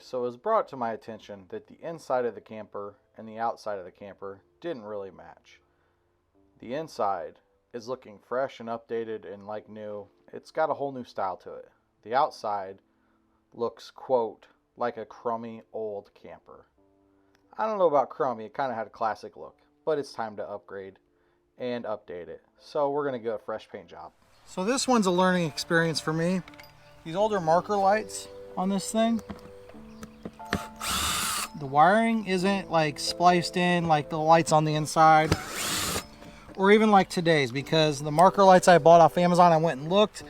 so it was brought to my attention that the inside of the camper and the outside of the camper didn't really match. The inside is looking fresh and updated and like new. It's got a whole new style to it. The outside looks, quote, like a crummy old camper. I don't know about crummy, it kind of had a classic look, but it's time to upgrade and update it. So we're going to go a fresh paint job. So this one's a learning experience for me. These older marker lights on this thing, the wiring isn't like spliced in like the lights on the inside, or even like today's, because the marker lights I bought off Amazon, I went and looked,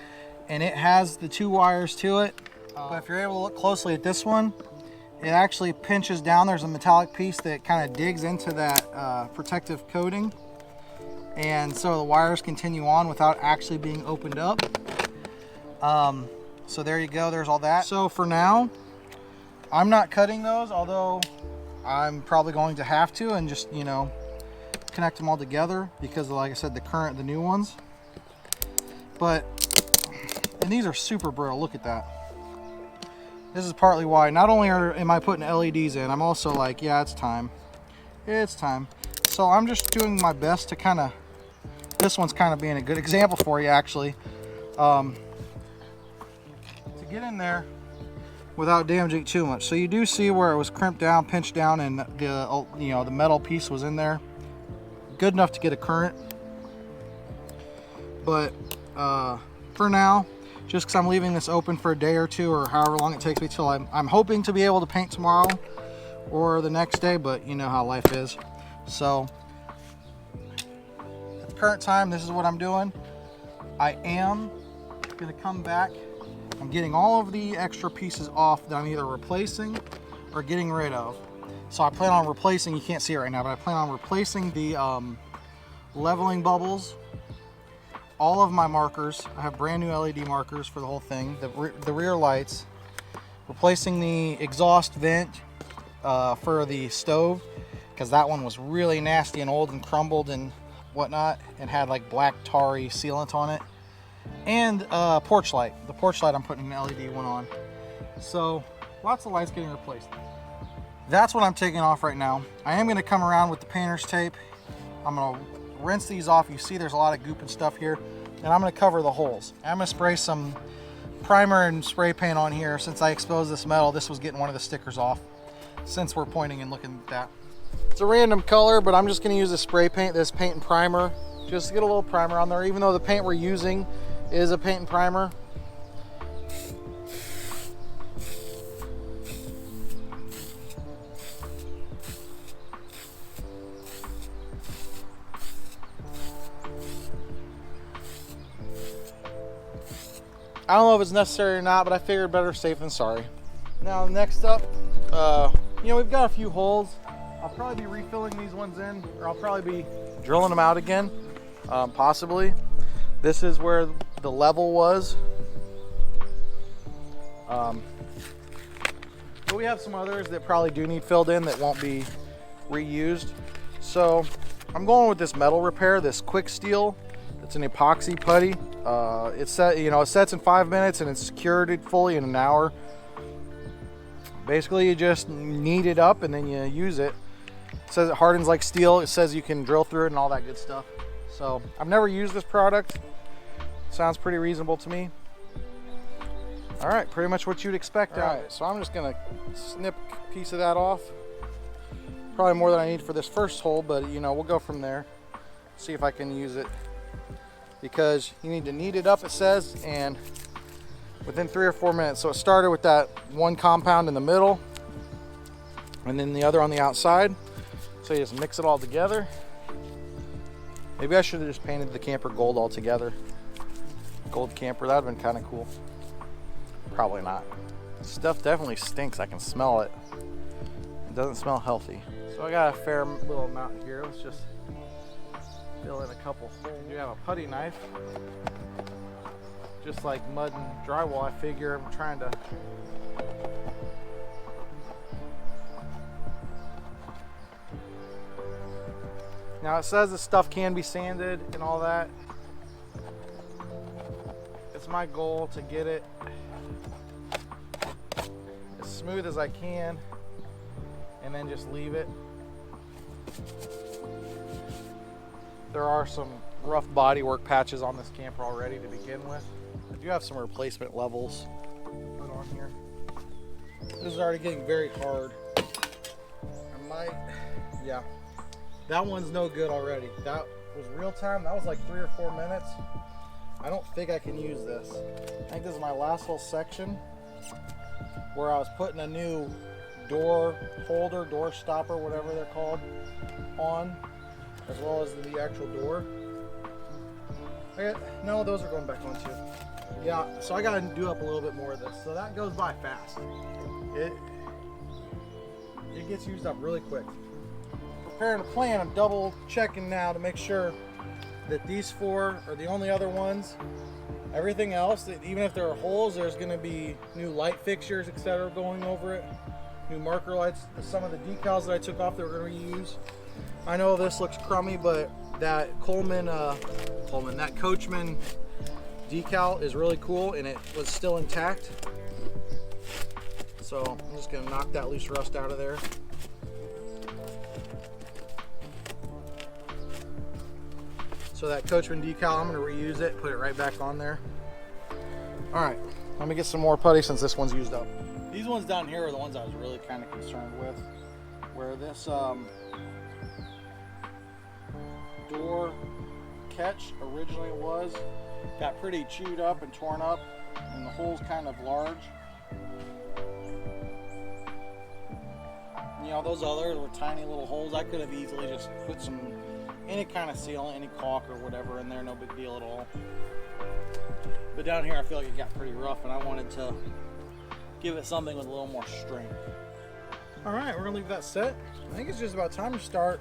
and it has the 2 wires to it. But if you're able to look closely at this one, it actually pinches down. There's a metallic piece that kind of digs into that protective coating, and so the wires continue on without actually being opened up. So there you go, there's all that. So for now, I'm not cutting those, although I'm probably going to have to, and just, you know, connect them all together because of, like I said, the new ones. But, and these are super brittle, look at that. This is partly why, not only am I putting LEDs in, I'm also like, yeah, it's time. It's time. So I'm just doing my best to kind of, this one's kind of being a good example for you actually. To get in there without damaging too much. So you do see where it was crimped down, pinched down, and the, you know, the metal piece was in there. Good enough to get a current. But for now, just because I'm leaving this open for a day or two, or however long it takes me till I'm hoping to be able to paint tomorrow or the next day, but you know how life is. So at the current time, this is what I'm doing. I am gonna come back. I'm getting all of the extra pieces off that I'm either replacing or getting rid of. So I plan on replacing, you can't see it right now, but I plan on replacing the leveling bubbles, all of my markers. I have brand new LED markers for the whole thing, the rear lights, replacing the exhaust vent for the stove, because that one was really nasty and old and crumbled and whatnot, and had like black tarry sealant on it. And porch light. The porch light I'm putting an LED one on. So lots of lights getting replaced. That's what I'm taking off right now. I am going to come around with the painter's tape. I'm going to rinse these off. You see there's a lot of goop and stuff here. And I'm going to cover the holes. I'm going to spray some primer and spray paint on here. Since I exposed this metal, this was getting one of the stickers off. Since we're pointing and looking at that. It's a random color, but I'm just going to use this spray paint, this paint and primer. Just to get a little primer on there, even though the paint we're using is a paint and primer. I don't know if it's necessary or not, but I figured better safe than sorry. Now next up, you know, we've got a few holes. I'll probably be refilling these ones in, or I'll probably be drilling them out again, possibly. This is where the level was. But we have some others that probably do need filled in that won't be reused. So I'm going with this metal repair, this quick steel. It's an epoxy putty. It sets in 5 minutes and it's secured fully in an hour. Basically, you just knead it up and then you use it. It says it hardens like steel. It says you can drill through it and all that good stuff. So I've never used this product. Sounds pretty reasonable to me. All right, pretty much what you'd expect. All right, so I'm just gonna snip a piece of that off. Probably more than I need for this first hole, but you know, we'll go from there. See if I can use it. Because you need to knead it up, it says, and within 3 or 4 minutes. So it started with that one compound in the middle and then the other on the outside. So you just mix it all together. Maybe I should have just painted the camper gold altogether. Gold camper, that would have been kind of cool. Probably not. Stuff definitely stinks. I can smell it. It doesn't smell healthy. So I got a fair little amount here. Let's just fill in a couple holes. You have a putty knife. Just like mud and drywall, I figure I'm trying to now it says this stuff can be sanded and all that. It's my goal to get it as smooth as I can, and then just leave it. There are some rough bodywork patches on this camper already to begin with. I do have some replacement levels put on here. This is already getting very hard. I might, yeah. That one's no good already. That was real time. That was like 3 or 4 minutes. I don't think I can use this. I think this is my last little section where I was putting a new door holder, door stopper, whatever they're called, on, as well as the actual door. No, those are going back on too. Yeah, so I gotta do up a little bit more of this. So that goes by fast. It gets used up really quick. Preparing a plan, I'm double checking now to make sure that these 4 are the only other ones. Everything else, even if there are holes, there's gonna be new light fixtures, etc. going over it. New marker lights, some of the decals that I took off that we're gonna reuse. I know this looks crummy, but that that Coachman decal is really cool, and it was still intact. So I'm just gonna knock that loose rust out of there. So that Coachman decal, I'm gonna reuse it, put it right back on there. All right, let me get some more putty since this one's used up. These ones down here are the ones I was really kind of concerned with, where this door catch originally got pretty chewed up and torn up, and the hole's kind of large. You know, those others were tiny little holes. I could have easily just put any kind of sealant, any caulk or whatever in there, no big deal at all. But down here I feel like it got pretty rough, and I wanted to give it something with a little more strength. All right, we're gonna leave that set. I think it's just about time to start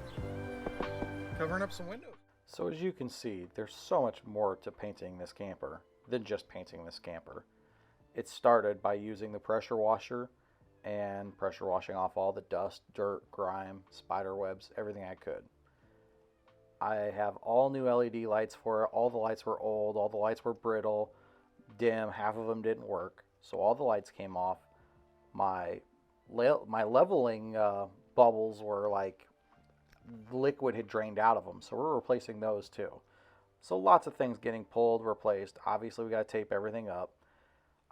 covering up some windows. So as you can see, there's so much more to painting this camper than just painting this camper. It started by using the pressure washer and pressure washing off all the dust, dirt, grime, spider webs, everything I could. I have all new LED lights for it. All the lights were old, all the lights were brittle, dim, half of them didn't work. So all the lights came off. My leveling bubbles were like liquid had drained out of them, so we're replacing those too. So lots of things getting pulled, replaced. Obviously we got to tape everything up.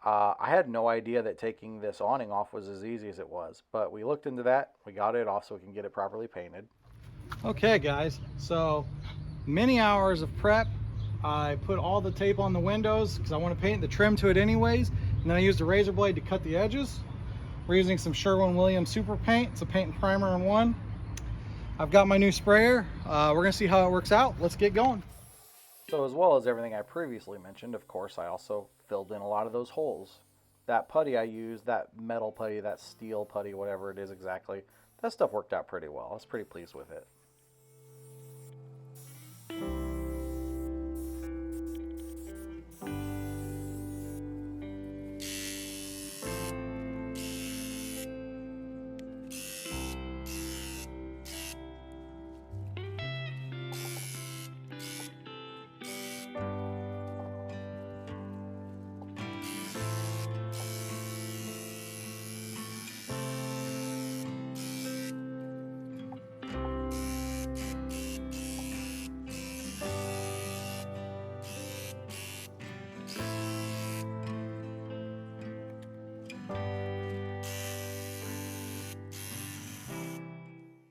I had no idea that taking this awning off was as easy as it was, but we looked into that. We got it off so we can get it properly painted. Okay guys, so many hours of prep. I put all the tape on the windows because I want to paint the trim to it anyways, and then I used a razor blade to cut the edges. We're using some Sherwin Super Paint. It's a paint and primer in one. I've got my new sprayer. We're gonna see how it works out. Let's get going. So as well as everything I previously mentioned, of course, I also filled in a lot of those holes. That putty I used, that metal putty, that steel putty, whatever it is exactly, that stuff worked out pretty well. I was pretty pleased with it.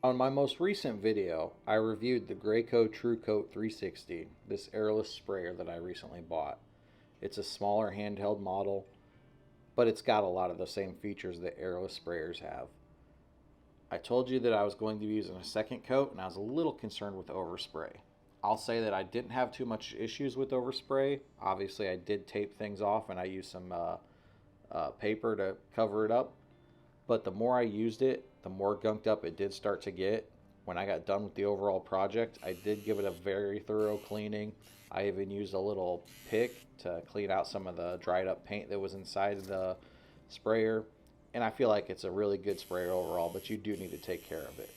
On my most recent video, I reviewed the Graco True Coat 360, this airless sprayer that I recently bought. It's a smaller handheld model, but it's got a lot of the same features that airless sprayers have. I told you that I was going to be using a second coat, and I was a little concerned with overspray. I'll say that I didn't have too much issues with overspray. Obviously, I did tape things off, and I used some paper to cover it up. But the more I used it, the more gunked up it did start to get. When I got done with the overall project, I did give it a very thorough cleaning. I even used a little pick to clean out some of the dried up paint that was inside the sprayer. And I feel like it's a really good sprayer overall, but you do need to take care of it.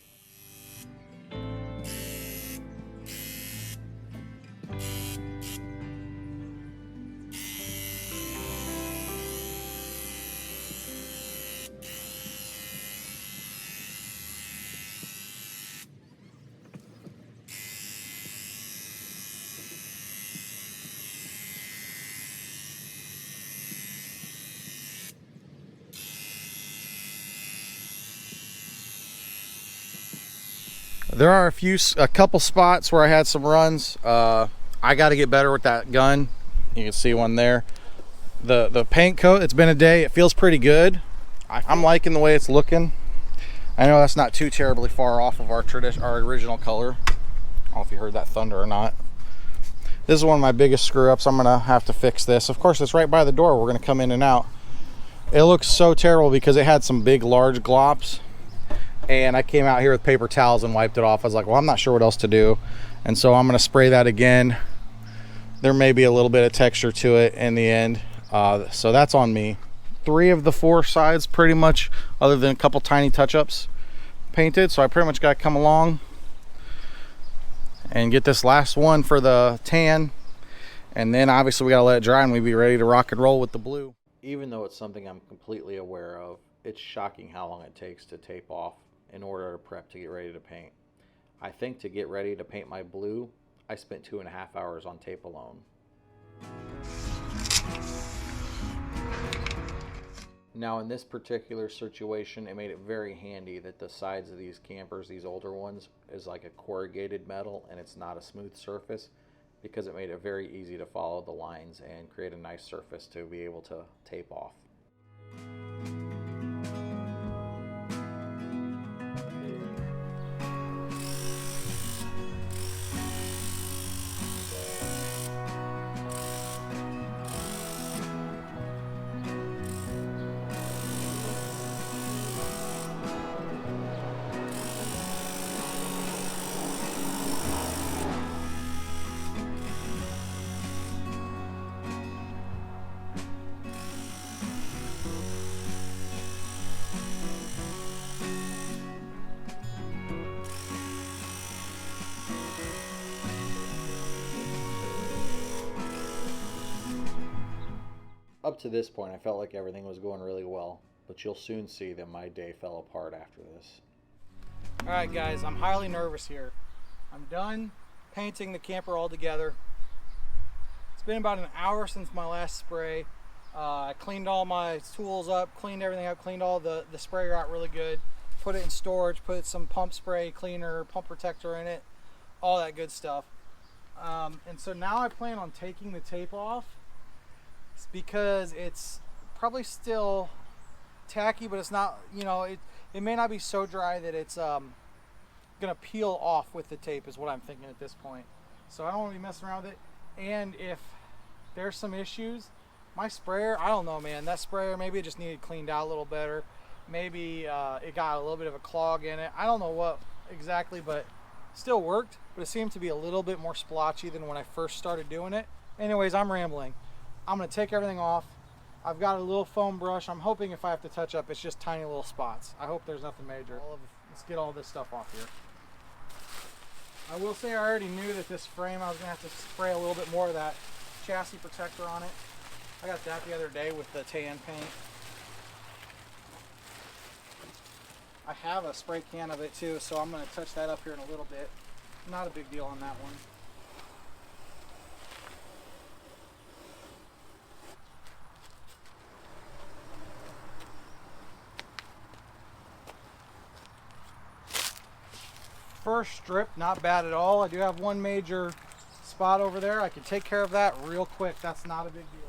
There are a couple spots where I had some runs. I got to get better with that gun. You can see one there. The paint coat, it's been a day. It feels pretty good. I'm liking the way it's looking. I know that's not too terribly far off of our original color. I don't know if you heard that thunder or not. This is one of my biggest screw ups. I'm gonna have to fix this. Of course, it's right by the door. We're gonna come in and out. It looks so terrible because it had some big, large glops. And I came out here with paper towels and wiped it off. I was like, well, I'm not sure what else to do. And so I'm gonna spray that again. There may be a little bit of texture to it in the end. So that's on me. 3 of the 4 sides pretty much, other than a couple tiny touch-ups, painted. So I pretty much got to come along and get this last one for the tan. And then obviously we got to let it dry and we'll be ready to rock and roll with the blue. Even though it's something I'm completely aware of, it's shocking how long it takes to tape off in order to prep to get ready to paint. I think to get ready to paint my blue, I spent 2.5 hours on tape alone. Now in this particular situation, it made it very handy that the sides of these campers, these older ones, is like a corrugated metal and it's not a smooth surface, because it made it very easy to follow the lines and create a nice surface to be able to tape off. Up to this point, I felt like everything was going really well, but you'll soon see that my day fell apart after this. All right, guys, I'm highly nervous here. I'm done painting the camper all together. It's been about an hour since my last spray. I cleaned all my tools up, cleaned everything up, cleaned all the sprayer out really good, put it in storage, put some pump spray cleaner, pump protector in it, all that good stuff. And so now I plan on taking the tape off, because it's probably still tacky, but it's not, you know, it may not be so dry that it's gonna peel off with the tape, is what I'm thinking at this point. So I don't want to be messing around with it. And if there's some issues, my sprayer, I don't know, man, that sprayer, maybe it just needed cleaned out a little better. Maybe it got a little bit of a clog in it. I don't know what exactly, but still worked, but it seemed to be a little bit more splotchy than when I first started doing it. Anyways, I'm rambling. I'm gonna take everything off. I've got a little foam brush. I'm hoping if I have to touch up, it's just tiny little spots. I hope there's nothing major. Let's get all this stuff off here. I will say I already knew that this frame, I was gonna have to spray a little bit more of that chassis protector on it. I got that the other day with the tan paint. I have a spray can of it too, so I'm gonna touch that up here in a little bit. Not a big deal on that one. First strip, not bad at all. I do have one major spot over there. I can take care of that real quick. That's not a big deal.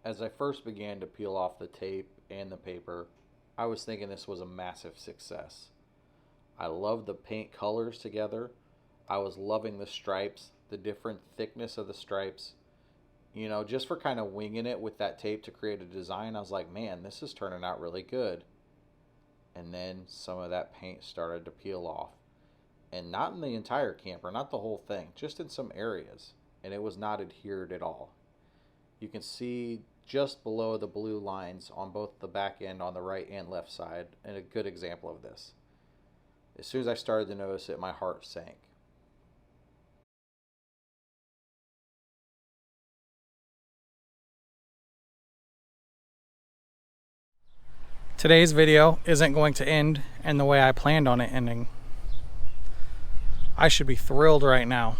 As I first began to peel off the tape and the paper, I was thinking this was a massive success. I love the paint colors together. I was loving the stripes, the different thickness of the stripes. You know, just for kind of winging it with that tape to create a design, I was like, man, this is turning out really good. And then some of that paint started to peel off. And not in the entire camper, not the whole thing, just in some areas. And it was not adhered at all. You can see just below the blue lines on both the back end on the right and left side, and a good example of this. As soon as I started to notice it, my heart sank. Today's video isn't going to end in the way I planned on it ending. I should be thrilled right now.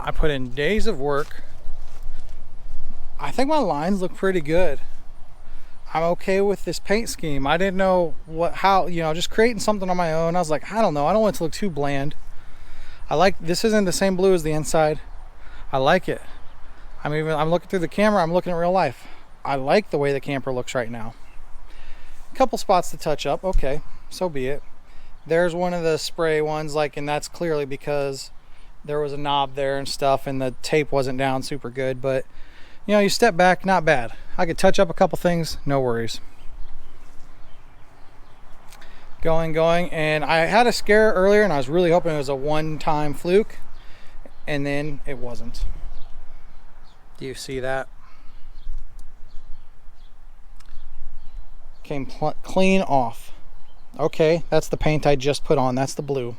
I put in days of work. I think my lines look pretty good. I'm okay with this paint scheme. I didn't know how, just creating something on my own. I was like, I don't know. I don't want it to look too bland. This isn't the same blue as the inside. I like it. I'm looking through the camera. I'm looking at real life. I like the way the camper looks right now. Couple spots to touch up, okay, so be it. There's one of the spray ones, and that's clearly because there was a knob there and stuff and the tape wasn't down super good, but you step back, not bad. I could touch up a couple things, no worries. Going, and I had a scare earlier and I was really hoping it was a one-time fluke, and then it wasn't. Do you see that? Came clean off. Okay, that's the paint I just put on. That's the blue.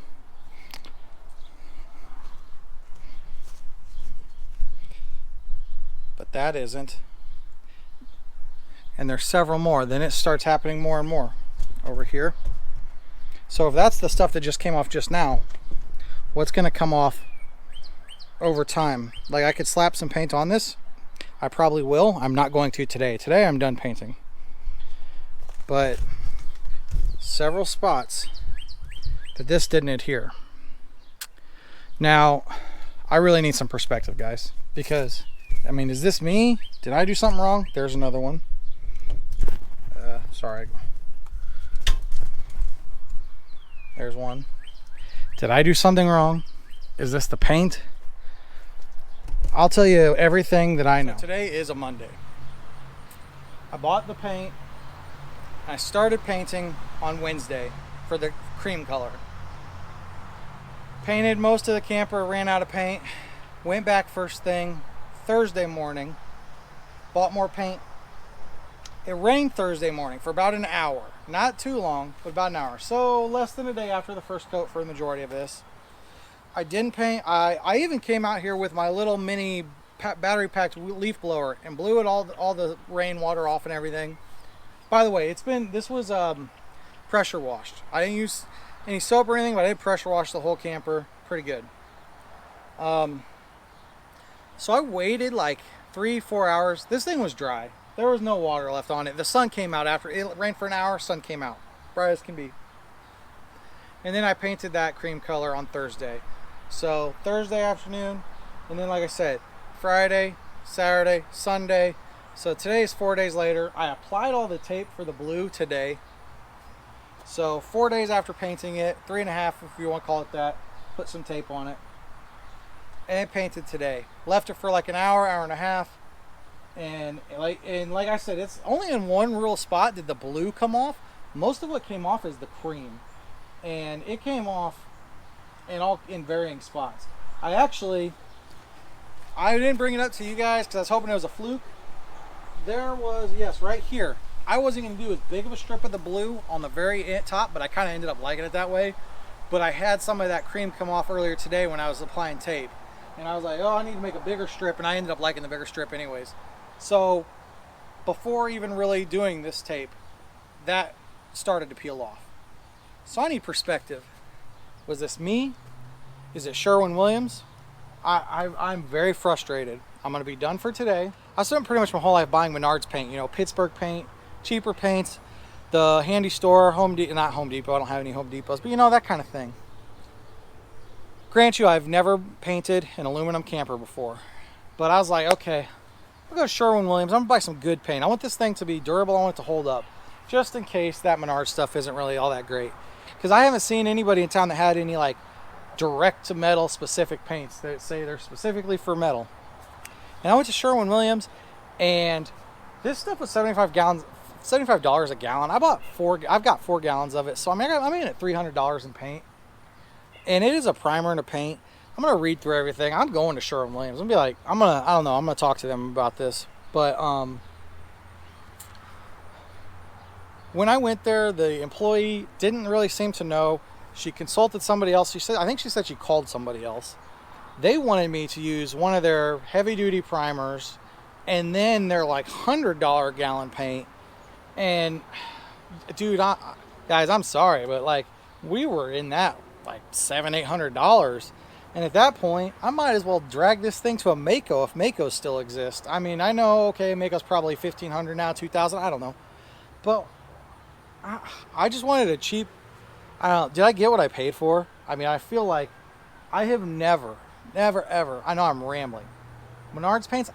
But that isn't. And there's several more. Then it starts happening more and more over here. So if that's the stuff that just came off just now, what's going to come off over time? I could slap some paint on this. I probably will. I'm not going to today. Today I'm done painting. But several spots that this didn't adhere. Now, I really need some perspective, guys, because, is this me? Did I do something wrong? There's another one. Sorry. There's one. Did I do something wrong? Is this the paint? I'll tell you everything that I know. So today is a Monday. I bought the paint. I started painting on Wednesday for the cream color. Painted most of the camper, ran out of paint. Went back first thing Thursday morning. Bought more paint. It rained Thursday morning for about an hour. Not too long, but about an hour. So less than a day after the first coat for the majority of this. I didn't paint. I even came out here with my little mini battery packed leaf blower and blew it all the rainwater off and everything. By the way, this was pressure washed. I didn't use any soap or anything, but I did pressure wash the whole camper. Pretty good. So I waited 3-4 hours. This thing was dry. There was no water left on it. The sun came out after it rained for an hour. Sun came out, bright as can be. And then I painted that cream color on Thursday. So Thursday afternoon, and then like I said, Friday, Saturday, Sunday. So today is 4 days later. I applied all the tape for the blue today. So 4 days after painting it, 3.5 if you want to call it that, put some tape on it. And painted today. Left it for an hour, hour and a half. And like I said, it's only in one real spot did the blue come off. Most of what came off is the cream. And it came off in varying spots. I didn't bring it up to you guys because I was hoping it was a fluke. There was, yes, right here. I wasn't going to do as big of a strip of the blue on the very top, but I kind of ended up liking it that way. But I had some of that cream come off earlier today when I was applying tape. And I was like, oh, I need to make a bigger strip, and I ended up liking the bigger strip anyways. So before even really doing this tape, that started to peel off. So I need perspective. Was this me? Is it Sherwin-Williams? I'm very frustrated. I'm going to be done for today. I spent pretty much my whole life buying Menards paint, Pittsburgh paint, cheaper paints, the handy store, not Home Depot, I don't have any Home Depots, but that kind of thing. Grant you, I've never painted an aluminum camper before, but I was like, okay, I'll go to Sherwin-Williams. I'm going to buy some good paint. I want this thing to be durable. I want it to hold up, just in case that Menards stuff isn't really all that great. Because I haven't seen anybody in town that had any direct to metal specific paints that say they're specifically for metal. And I went to Sherwin-Williams, and this stuff was $75 a gallon. I've got 4 gallons of it, so I'm in at $300 in paint. And it is a primer and a paint. I'm gonna read through everything. I'm going to Sherwin-Williams. I'm gonna be I'm gonna talk to them about this. But when I went there, the employee didn't really seem to know. She consulted somebody else. I think she said she called somebody else. They wanted me to use one of their heavy-duty primers and then their $100 gallon paint. And dude, guys, I'm sorry, but like we were in that like $700-800, and at that point, I might as well drag this thing to a Mako if Makos still exist. I mean, I know, okay, Mako's probably 1,500 now, 2,000, I don't know, but I just wanted a cheap. I don't know, did I get what I paid for? I mean, I feel like I have never, ever. I know I'm rambling. Menards paints,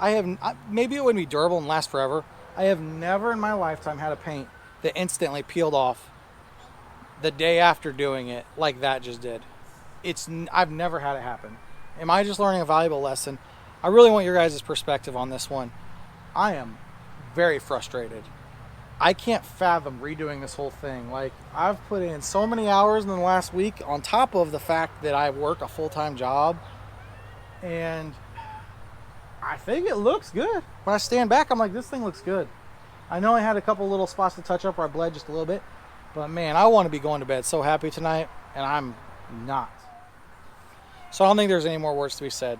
maybe it wouldn't be durable and last forever. I have never in my lifetime had a paint that instantly peeled off the day after doing it like that just did. I've never had it happen. Am I just learning a valuable lesson? I really want your guys' perspective on this one. I am very frustrated. I can't fathom redoing this whole thing. Like, I've put in so many hours in the last week on top of the fact that I work a full-time job, and I think it looks good. When I stand back, I'm like, this thing looks good. I know I had a couple little spots to touch up where I bled just a little bit, but man, I want to be going to bed so happy tonight, and I'm not. So I don't think there's any more words to be said.